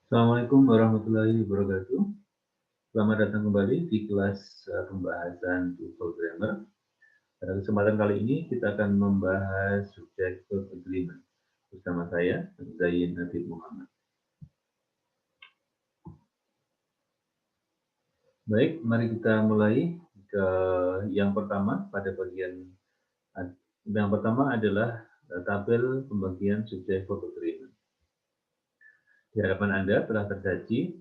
Assalamualaikum warahmatullahi wabarakatuh. Selamat datang kembali di kelas pembahasan TOEFL Grammar. Pada kesempatan kali ini kita akan membahas subjek verb agreement bersama saya, Zain Nadir Muhammad. Baik, mari kita mulai ke yang pertama. Pada bagian yang pertama adalah tabel pembagian subjek verb agreement. Di hadapan Anda telah tersaji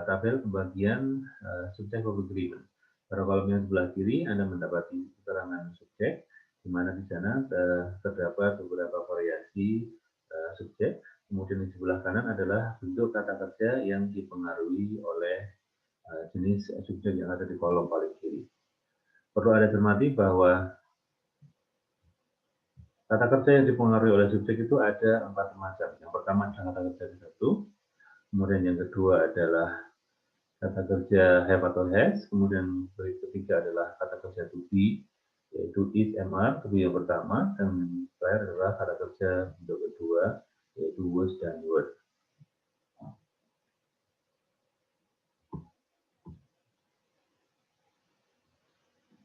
tabel pembagian subjek verb agreement. Pada kolom yang sebelah kiri Anda mendapati keterangan subjek, di mana di sana terdapat beberapa variasi subjek. Kemudian di sebelah kanan adalah bentuk kata kerja yang dipengaruhi oleh jenis subjek yang ada di kolom paling kiri. Perlu Anda cermati bahwa kata kerja yang dipengaruhi oleh subjek itu ada 4 macam. Yang pertama adalah kata kerja satu, kemudian yang kedua adalah kata kerja have atau has, kemudian ketiga adalah kata kerja to be, yaitu is, mr, itu yang pertama, dan terakhir adalah kata kerja bentuk kedua, yaitu was dan were.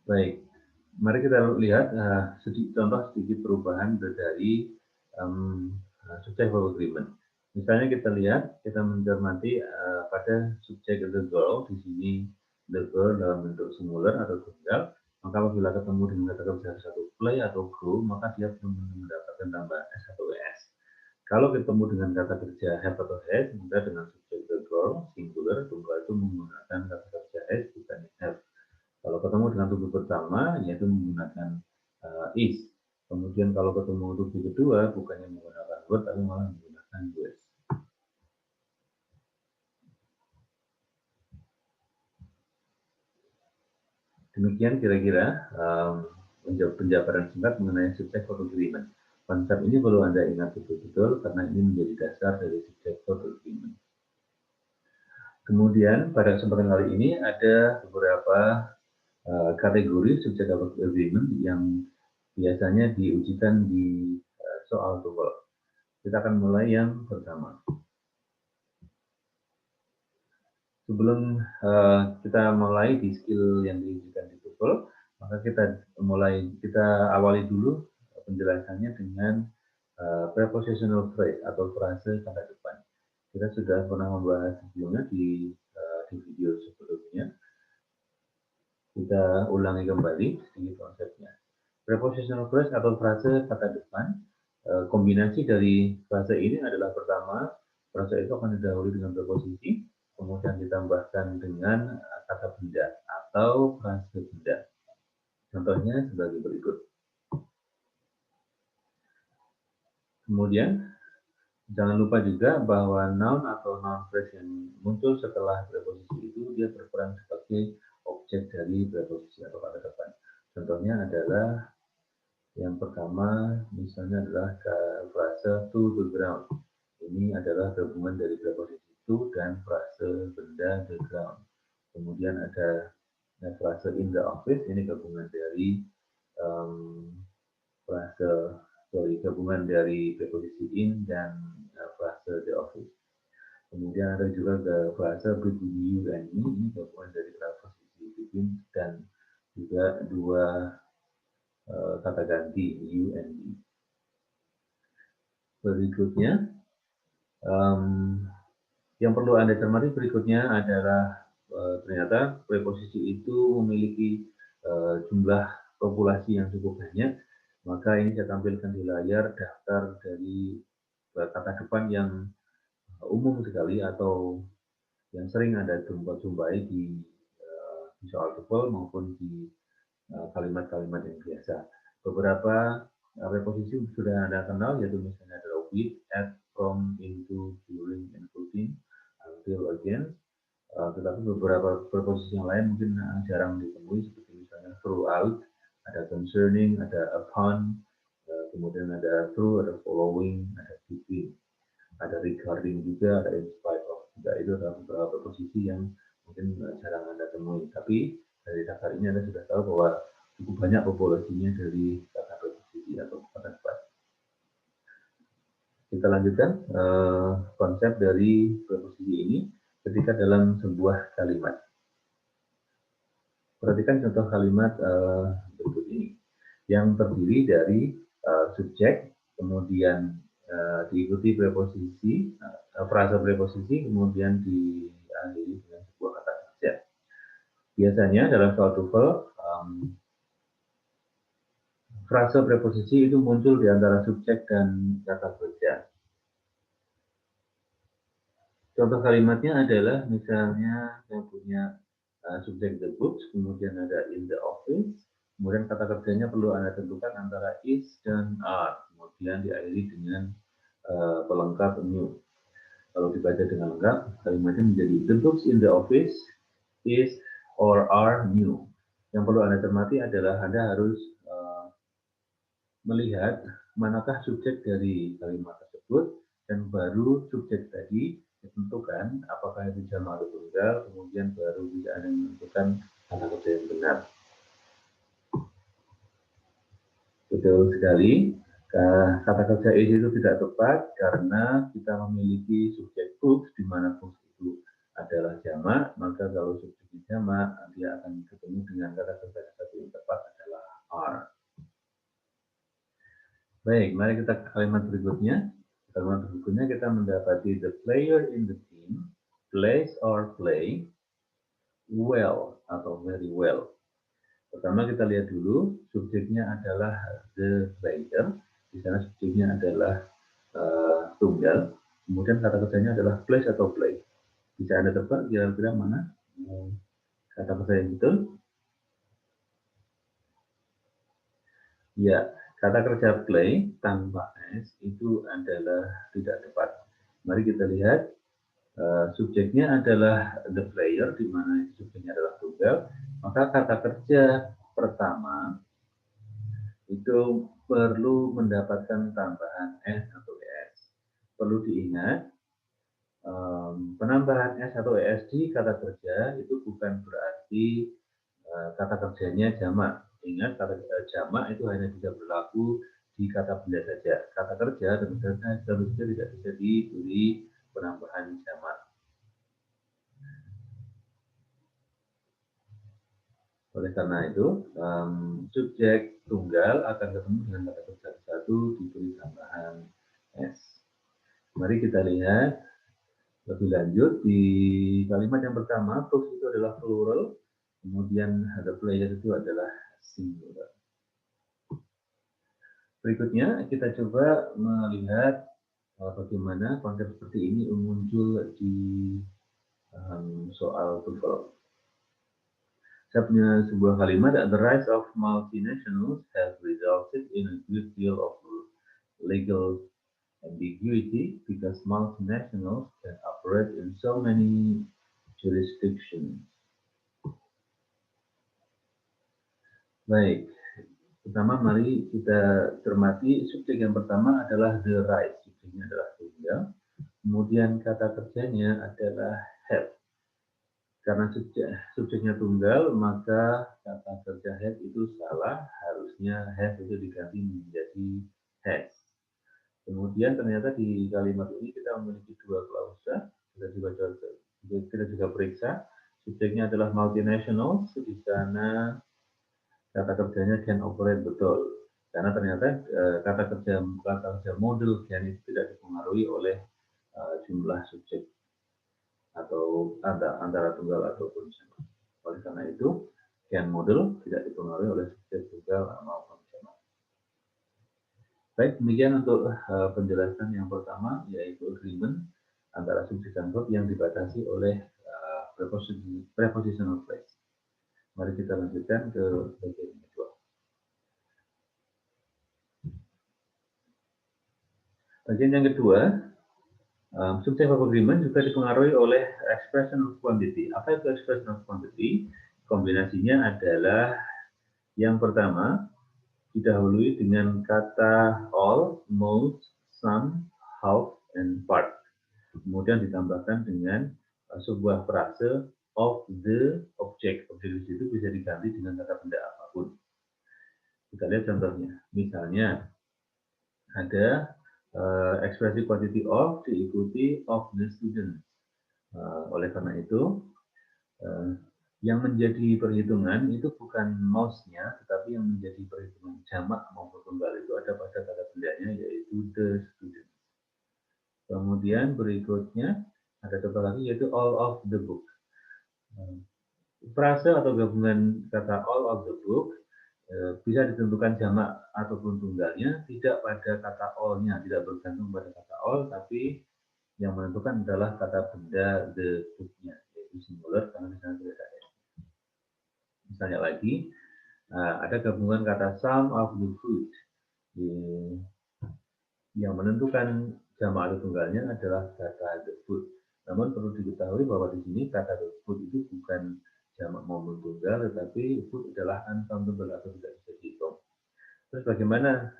Baik, mari kita lihat contoh sedikit perubahan dari subjek verb agreement. Misalnya kita lihat, kita mencermati pada subjek the girl, di sini the girl dalam bentuk singular atau tunggal, maka apabila ketemu dengan kata kerja satu play atau go, maka dia belum mendapatkan tambahan s atau es. Kalau ketemu dengan kata kerja have atau has, maka dengan subjek the girl, singular, tunggal itu menggunakan kata kerja has, bukan have. Kalau ketemu dengan tubuh pertama, yaitu menggunakan is. Kemudian kalau ketemu tubuh kedua, bukannya menggunakan were, tapi malah menggunakan was. Demikian kira-kira penjabaran singkat mengenai subjek verb agreement. Konsep ini perlu Anda ingat betul-betul karena ini menjadi dasar dari subjek verb agreement. Kemudian pada kesempatan kali ini ada beberapa kategori subjek verb agreement yang biasanya diujikan di soal TOEFL. Kita akan mulai yang pertama. Sebelum kita mulai di skill yang diujikan di TOEFL, maka kita awali dulu penjelasannya dengan prepositional phrase atau frase kata depan. Kita sudah pernah membahas sebelumnya di video sebelumnya. Kita ulangi kembali sedikit konsepnya. Prepositional phrase atau frase kata depan, kombinasi dari frase ini adalah pertama, frase itu akan didahului dengan preposisi, kemudian ditambahkan dengan kata benda atau frase benda. Contohnya sebagai berikut. Kemudian, jangan lupa juga bahwa noun atau noun phrase yang muncul setelah preposisi itu dia berperan sebagai objek dari preposisi atau kata depan. Contohnya adalah yang pertama, misalnya adalah frase to the ground. Ini adalah gabungan dari preposisi to dan frase benda the ground. Kemudian ada frase in the office, ini gabungan dari gabungan dari preposisi in dan frase the office. Kemudian ada juga frase between you and me, ini gabungan dari preposisi between dan juga dua kata ganti you and me. Berikutnya, yang perlu Anda cermati berikutnya adalah ternyata preposisi itu memiliki jumlah populasi yang cukup banyak. Maka ini saya tampilkan di layar daftar dari kata depan yang umum sekali atau yang sering Anda jumpai di soal TOEFL maupun di kalimat-kalimat yang biasa. Beberapa preposisi sudah Anda kenal, yaitu misalnya adalah with, at, from, into, during, including, until, against. Tetapi beberapa preposisi yang lain mungkin jarang ditemui, seperti misalnya throughout, ada concerning, ada upon, kemudian ada through, ada following, ada between, ada regarding juga, ada in spite of juga. Itu adalah beberapa preposisi yang mungkin jarang Anda temui. Tapi dari daftar ini Anda sudah tahu bahwa cukup banyak populasinya dari kata preposisi atau kata depan. Kita lanjutkan konsep dari preposisi ini ketika dalam sebuah kalimat. Perhatikan contoh kalimat berikut ini, yang terdiri dari subjek, kemudian diikuti preposisi, frasa preposisi, kemudian diakhiri dengan sebuah kata kerja. Biasanya dalam suatu verb, frasa preposisi itu muncul di antara subjek dan kata kerja. Contoh kalimatnya adalah misalnya saya punya subjek the books, kemudian ada in the office, kemudian kata kerjanya perlu Anda tentukan antara is dan are, kemudian diakhiri dengan pelengkap new. Kalau dibaca dengan lengkap, kalimatnya menjadi the books in the office is or are new. Yang perlu Anda cermati adalah Anda harus melihat manakah subjek dari kalimat tersebut, dan baru subjek tadi ditentukan apakah itu jamak atau tunggal, kemudian baru bisa Anda menentukan kata kerja yang benar. Betul sekali, kata kerja is itu tidak tepat karena kita memiliki subjek books, di mana books itu adalah jamak, maka kalau subjeknya jamak, dia akan ketemu dengan kata kerja yang tepat adalah are. Baik, mari kita ke kalimat berikutnya. Kalimat berikutnya kita mendapati the player in the team plays or play well atau very well. Pertama kita lihat dulu, subjeknya adalah the player. Di sana subjeknya adalah tunggal. Kemudian kata kerjanya adalah plays atau play. Bisa Anda tebak kira-kira mana kata kerja yang betul? Ya, kata kerja play tanpa s itu adalah tidak tepat. Mari kita lihat, subjeknya adalah the player, di mana subjeknya adalah tunggal, maka kata kerja pertama itu perlu mendapatkan tambahan s atau es. Perlu diingat, penambahan s atau es di kata kerja itu bukan berarti kata kerjanya jamak. Ingat, kata jamak itu hanya bisa berlaku di kata benda saja. Kata kerja tentu saja tidak bisa diberi penambahan jamak. Oleh karena itu, subjek tunggal akan ketemu dengan kata kerja satu diberi tambahan s. Mari kita lihat lebih lanjut di kalimat yang pertama, books itu adalah plural, kemudian the player itu adalah singular. Berikutnya kita coba melihat bagaimana konsep seperti ini muncul di soal TOEFL. Saya punya sebuah kalimat, the rise of multinationals has resulted in a great deal of legal ambiguity because multinationals can operate in so many jurisdictions. Baik, pertama mari kita cermati subjek yang pertama adalah the rise, subjeknya adalah tunggal, kemudian kata kerjanya adalah have. Karena subjeknya tunggal, maka kata kerja have itu salah, harusnya have itu diganti menjadi has. Kemudian ternyata di kalimat ini kita memiliki dua klausa, kita juga periksa, subjeknya adalah multinational, di sana kata kerjanya can operate betul, karena ternyata kata kerja model can itu tidak dipengaruhi oleh jumlah subjek atau antara tunggal ataupun jamak. Oleh karena itu, can model tidak dipengaruhi oleh subjek tunggal maupun jamak. Baik, demikian untuk penjelasan yang pertama, yaitu agreement antara subjek dan verb yang dibatasi oleh prepositional phrase. Mari kita lanjutkan ke bagian yang kedua. Bagian yang kedua, subject of agreement juga dipengaruhi oleh expression of quantity. Apa itu expression of quantity? Kombinasinya adalah yang pertama, didahului dengan kata all, most, some, half, and part. Kemudian ditambahkan dengan sebuah frase of the object. Objek itu bisa diganti dengan kata benda apapun. Kita lihat contohnya. Misalnya, ada ekspresi quantity of diikuti of the student. Oleh karena itu, yang menjadi perhitungan itu bukan mouse-nya, tetapi yang menjadi perhitungan jamak maupun tunggal itu ada pada kata bendanya, yaitu the student. Kemudian berikutnya ada contoh lagi, yaitu all of the book. Frase atau gabungan kata all of the book bisa ditentukan jamak ataupun tunggalnya tidak pada kata all-nya, tidak bergantung pada kata all, tapi yang menentukan adalah kata benda the book-nya, yaitu singular karena misalnya tidak ada. Misalnya lagi, ada gabungan kata some of the food. Yang menentukan jamak atau tunggalnya adalah kata the food. Namun perlu diketahui bahwa di sini kata the food itu bukan jamak maupun tunggal, tetapi food adalah uncountable atau tidak bisa dihitung. Terus bagaimana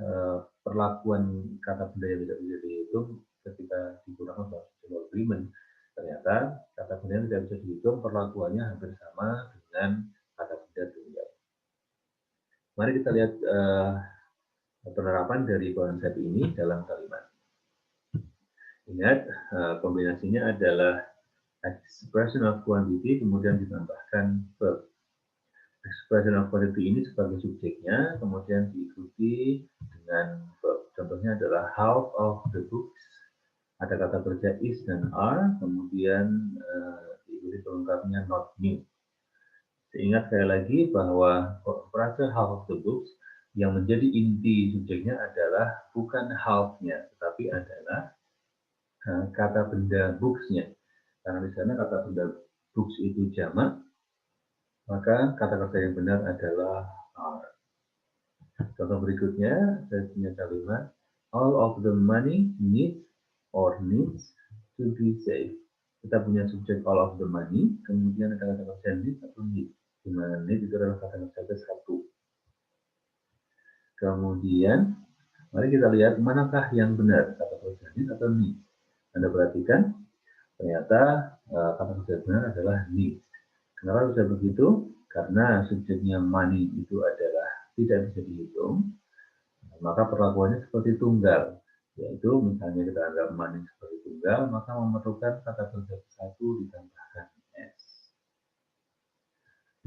perlakuan kata benda yang tidak bisa dihitung ketika digunakan dalam sebuah agreement? Ternyata kata benda yang tidak bisa dihitung perlakuannya hampir sama dengan kata benda tunggal. Mari kita lihat penerapan dari konsep ini dalam kalimat. Ingat, kombinasinya adalah expression of quantity kemudian ditambahkan verb. Expression of quantity ini sebagai subjeknya, kemudian diikuti dengan verb. Contohnya adalah half of the books. Ada kata kerja is dan are, kemudian diikuti pelengkapnya not new. Ingat sekali lagi bahwa frase half of the books yang menjadi inti subjeknya adalah bukan half-nya, tetapi adalah kata benda books-nya. Karena di sana kata benda books itu jamak, maka kata kerja yang benar adalah are. Contoh berikutnya, saya punya kalimat all of the money needs to be saved. Kita punya subjek all of the money, kemudian ada kata kerja need atau need. Di mana need itu adalah kata kerja ke-1. Kemudian, mari kita lihat manakah yang benar, kata kerja need atau need. Anda perhatikan, ternyata kata kerja benar adalah need. Kenapa bisa begitu? Karena subjeknya money itu adalah tidak bisa dihitung, maka perlakuannya seperti tunggal, yaitu misalnya kita anggap money seperti tunggal, maka memerlukan kata kerja ke-1 ditambahkan s.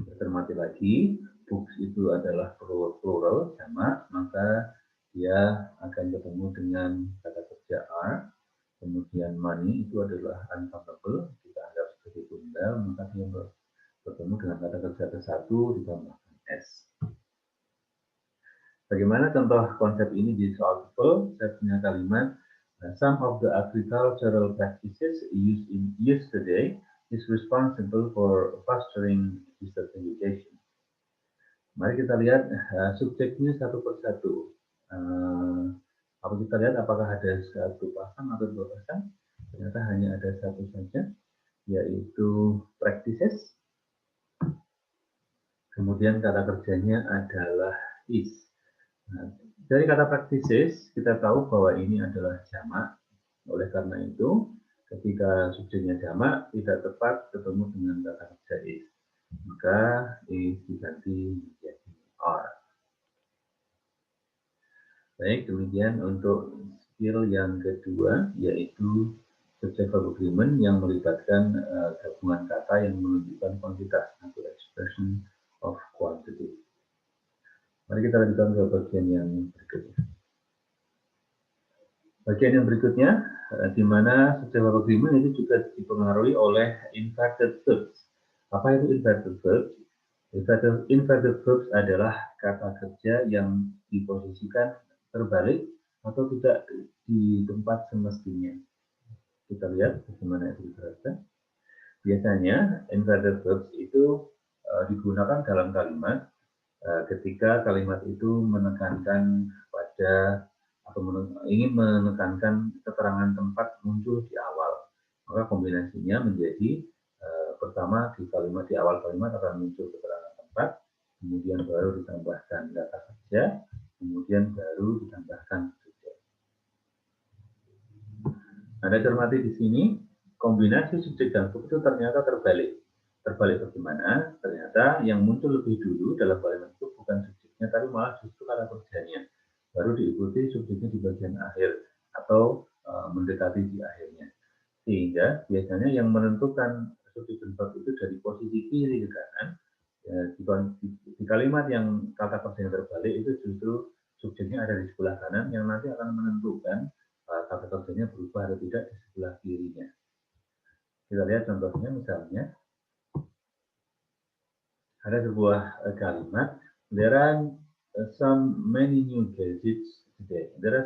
Kita cermati lagi, books itu adalah plural jamak, maka dia akan ketemu dengan kata kerja are. Kemudian money itu adalah uncountable, kita anggap sebagai tunggal, maka dia bertemu dengan kata kerja ke-1 ditambahkan s. Bagaimana contoh konsep ini di soal TOEFL? Saya punya kalimat some of the agricultural practices used yesterday is responsible for fostering distance education. Mari kita lihat subjeknya satu persatu. Apa kita lihat apakah ada satu pasang atau dua pasang? Ternyata hanya ada satu saja, yaitu practices. Kemudian kata kerjanya adalah is. Nah, dari kata practices, kita tahu bahwa ini adalah jamak. Oleh karena itu, ketika subjeknya jamak, tidak tepat ketemu dengan kata kerja is. Maka is diganti menjadi are. Baik, demikian untuk skill yang kedua, yaitu subject verb agreement yang melibatkan gabungan kata yang menunjukkan kuantitas atau expression of quantity. Mari kita lanjutkan ke bagian yang berikutnya. Bagian yang berikutnya, di mana subject verb agreement itu juga dipengaruhi oleh inverted verbs. Apa itu inverted verbs? Inverted verbs adalah kata kerja yang diposisikan terbalik atau tidak di tempat semestinya. Kita lihat bagaimana itu diterapkan. Biasanya inverted verbs itu digunakan dalam kalimat ketika kalimat itu menekankan pada atau ingin menekankan keterangan tempat muncul di awal. Maka kombinasinya menjadi pertama di awal kalimat akan muncul keterangan tempat, kemudian baru ditambahkan kata kerja, kemudian baru ditambahkan subjek. Anda cermati di sini, kombinasi subjek dan verb itu ternyata terbalik. Terbalik bagaimana? Ternyata yang muncul lebih dulu dalam kalimat itu bukan subjeknya, tapi malah justru kata kerjanya. Baru diikuti subjeknya di bagian akhir. atau mendekati di akhirnya. Sehingga biasanya yang menentukan subjek dan verb itu dari posisi kiri ke kanan. Ya, di kalimat yang kata kerjanya terbalik itu justru subjeknya ada di sebelah kanan yang nanti akan menentukan kata kerjanya berubah atau tidak di sebelah kirinya. Kita lihat contohnya, misalnya ada sebuah kalimat, there are some many new gadgets today. There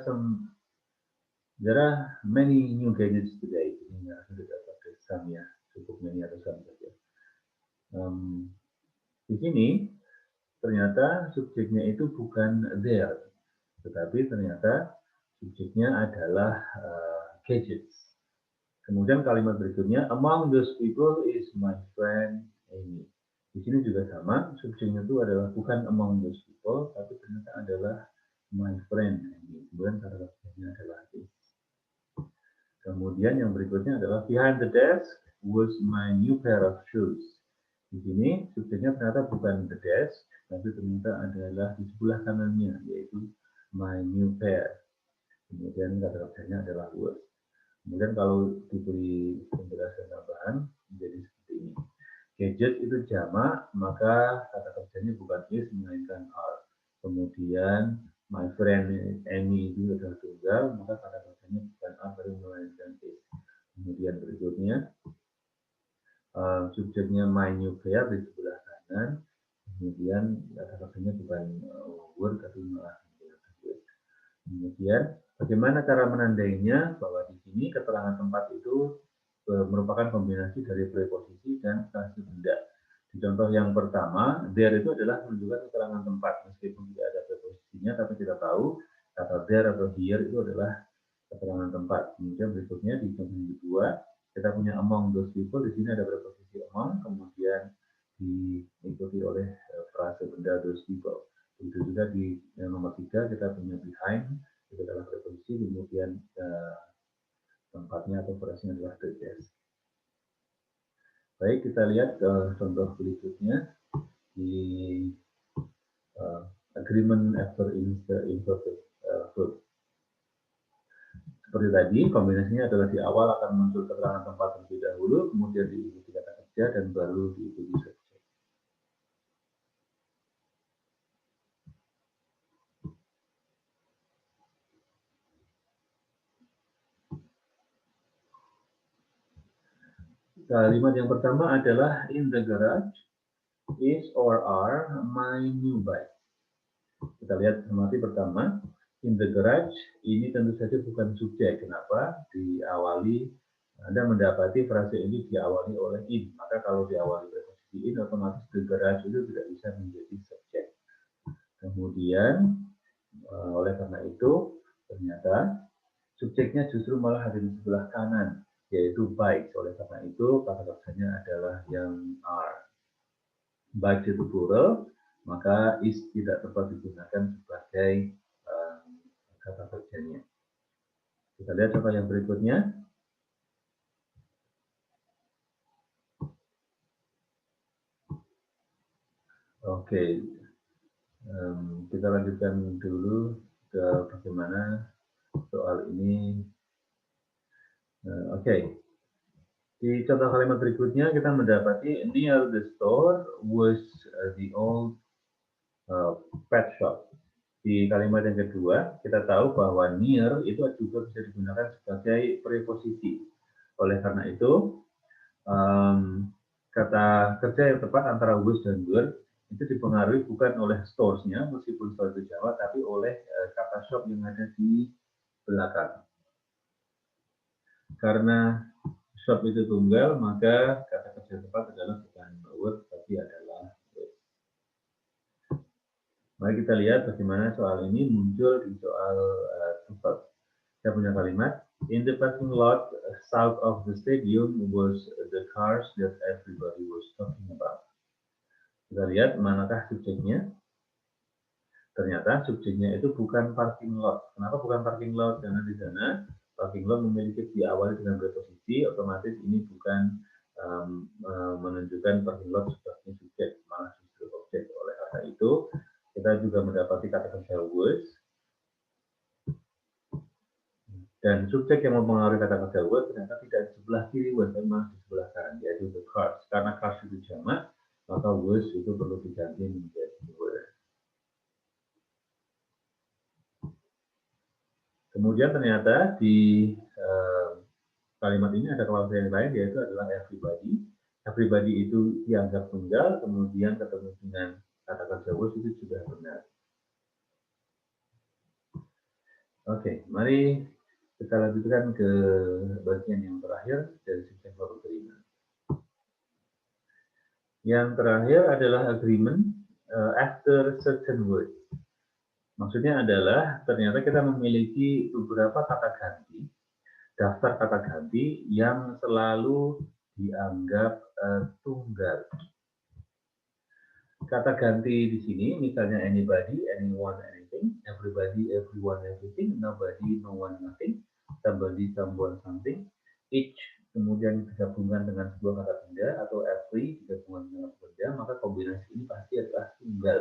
are many new gadgets today. Ini harus tidak pakai some ya, cukup many atau some saja. Di sini ternyata subjeknya itu bukan there, tetapi ternyata subjeknya adalah gadgets. Kemudian kalimat berikutnya, among those people is my friend Amy. Di sini juga sama, subjeknya itu adalah bukan among those people, tapi ternyata adalah my friend Amy. Kemudian kata kerjanya adalah is. Kemudian yang berikutnya adalah behind the desk was my new pair of shoes. Di sini subjeknya ternyata bukan the desk, tapi ternyata adalah di sebelah kanannya, yaitu my new pair. Kemudian kata kerjanya adalah was. Kemudian kalau diberi penjelasan tambahan menjadi seperti ini. Gadget itu jamak, maka kata kerjanya bukan is melainkan are. Kemudian my friend Amy itu adalah tunggal, maka kata kerjanya bukan are tapi melainkan is. Kemudian berikutnya subjeknya my new pair di sebelah kanan. Kemudian kata kerjanya bukan were tapi malah menggunakan was. Kemudian bagaimana cara menandainya? Bahwa di sini keterangan tempat itu merupakan kombinasi dari preposisi dan frase benda. Di contoh yang pertama, there itu adalah menunjukkan keterangan tempat, meskipun tidak ada preposisinya, tapi kita tahu kata there atau here itu adalah keterangan tempat. Kemudian berikutnya di contoh yang kedua, kita punya among those people, di sini ada preposisi among, kemudian diikuti oleh frase benda those people. Begitu juga di nomor 3 kita punya behind, itu adalah preposisi, kemudian tempatnya atau frasenya adalah the desk. Baik, kita lihat contoh berikutnya di agreement after inverted verb. Seperti tadi, kombinasinya adalah di awal akan muncul keterangan tempat terlebih dahulu, kemudian diikuti kata kerja, dan baru diikuti subjek. Kalimat yang pertama adalah in the garage is or are my new bike. Kita lihat amati pertama, in the garage ini tentu saja bukan subjek. Kenapa? Diawali, Anda mendapati frase ini diawali oleh in. Maka kalau diawali preposisi in, otomatis the garage itu tidak bisa menjadi subjek. Kemudian oleh karena itu ternyata subjeknya justru malah ada di sebelah kanan, yaitu bike. Oleh karena itu kata kerjanya adalah yang are. Bike itu plural, maka is tidak tepat digunakan sebagai kata kerjanya. Kita lihat contoh yang berikutnya. Oke, kita lanjutkan dulu ke bagaimana soal ini. Oke. Di contoh kalimat berikutnya kita mendapati near the store was the old pet shop. Di kalimat yang kedua kita tahu bahwa near itu juga bisa digunakan sebagai preposisi. Oleh karena itu kata kerja yang tepat antara was dan were itu dipengaruhi bukan oleh stores-nya, meskipun store itu Jawa, tapi oleh kata shop yang ada di belakang. Karena shop itu tunggal, maka kata kerja tepat adalah bukan were, tapi adalah was. Mari kita lihat bagaimana soal ini muncul di soal verb. Saya punya kalimat, in the parking lot south of the stadium was the cars that everybody was talking about. Kita lihat manakah subjeknya. Ternyata subjeknya itu bukan parking lot. Kenapa bukan parking lot? Karena di sana parking lot memiliki diawali dengan preposisi, otomatis ini bukan menunjukkan parking lot sebagai subjek, malah justru objek. Oleh karena itu, kita juga mendapati kata kerja was. Dan subjek yang mempengaruhi kata kerja was ternyata tidak di sebelah kiri was, tapi malah di sebelah kanan, yaitu the cars. Karena cars itu jamak, maka was itu perlu diganti menjadi were. Kemudian ternyata di kalimat ini ada klausa yang lain, yaitu adalah everybody. Everybody itu dianggap tunggal, kemudian ketemu dengan kata kerja was itu sudah benar. Oke, mari kita lanjutkan ke bagian yang terakhir dari subjek verb agreement. Yang terakhir adalah agreement after certain words. Maksudnya adalah ternyata kita memiliki beberapa kata ganti, daftar kata ganti yang selalu dianggap tunggal. Kata ganti di sini misalnya anybody, anyone, anything, everybody, everyone, everything, nobody, no one, nothing, somebody, someone, something, each kemudian digabungkan dengan sebuah kata benda atau every digabungkan dengan benda, maka kombinasi ini pasti adalah tunggal.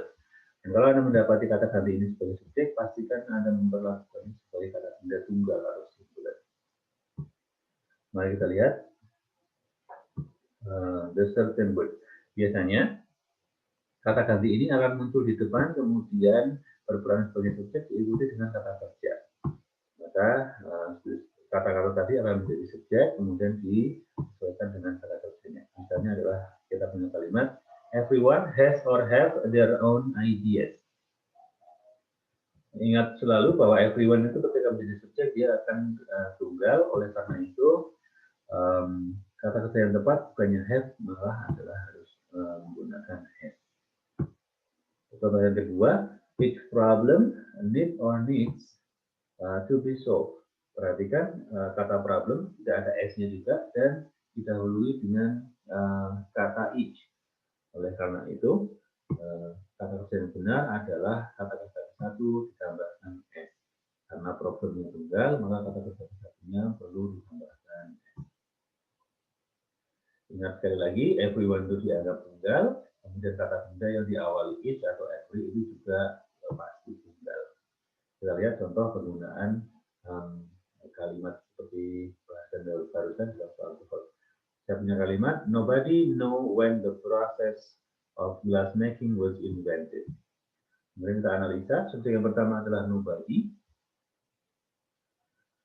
Dan kalau Anda mendapati kata ganti ini sebagai subjek, pastikan Anda memperlakukannya sebagai kata benda tunggal atau singular. Mari kita lihat the certain word. Biasanya kata ganti ini akan muncul di depan, kemudian berperan sebagai subjek diikuti dengan kata kerja. Maka kata-kata tadi akan menjadi subjek, kemudian disesuaikan dengan kata kerjanya. Misalnya adalah kita punya kalimat, everyone has or have their own ideas. Ingat selalu bahwa everyone itu ketika menjadi subjek dia akan tunggal, oleh karena itu kata kerja yang tepat bukannya have, malah adalah harus menggunakan has. Contoh yang kedua, each problem need or needs to be solved. Perhatikan kata problem tidak ada s-nya juga dan didahului dengan kata each. Oleh karena itu, kata kerja yang benar adalah kata kerja satu ditambahkan s. Karena problemnya tunggal, maka kata kerja satunya perlu ditambahkan s. Ingat sekali lagi, everyone itu dianggap tunggal. Kemudian kata benda yang diawali each atau every itu juga pasti tunggal. Kita lihat contoh penggunaan kalimat seperti bahasan barusan dalam soal TOEFL. Saya punya kalimat, nobody know when the process of glass making was invented. Kemudian kita analisa, subjek yang pertama adalah nobody.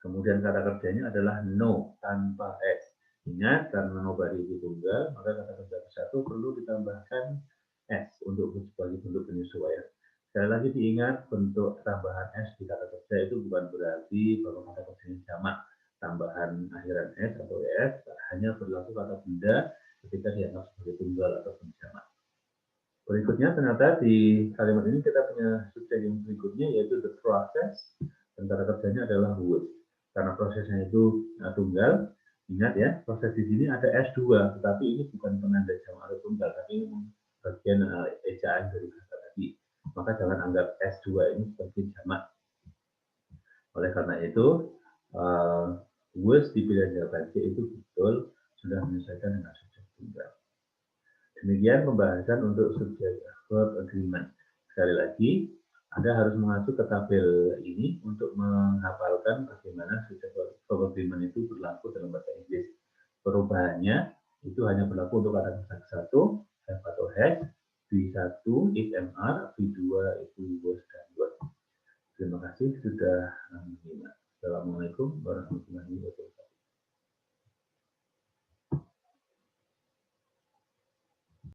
Kemudian kata kerjanya adalah no tanpa s. Ingat, karena nobody itu tunggal, maka kata kerja satu perlu ditambahkan s untuk sebagai bentuk penyesuaian. Sekali lagi diingat, bentuk tambahan s di kata kerja itu bukan berarti bahwa kata kerjanya jamak. Tambahan akhiran s atau es hanya berlaku kata benda ketika dianggap sebagai tunggal ataupun jamak. Berikutnya ternyata di kalimat ini kita punya subjek yang berikutnya yaitu the process, dan kata kerjanya adalah would. Karena prosesnya itu tunggal, ingat ya, proses di sini ada S2, tetapi ini bukan penanda jamak atau tunggal, tapi ini bagian ejaan dari kata tadi. Maka jangan anggap S2 ini sebagai jamak. Oleh karena itu, was di pilihan jawaban C itu betul sudah menyesuaikan dengan subjek tunggal. Demikian pembahasan untuk subjek verb agreement. Sekali lagi, Anda harus mengacu ke tabel ini untuk menghafalkan bagaimana subjek verb agreement itu berlaku dalam bahasa Inggris. Perubahannya itu hanya berlaku untuk kata kerja satu, have atau has, V1 if MR, V2 itu was dan was. Terima kasih sudah menyimak. Assalamualaikum warahmatullahi wabarakatuh.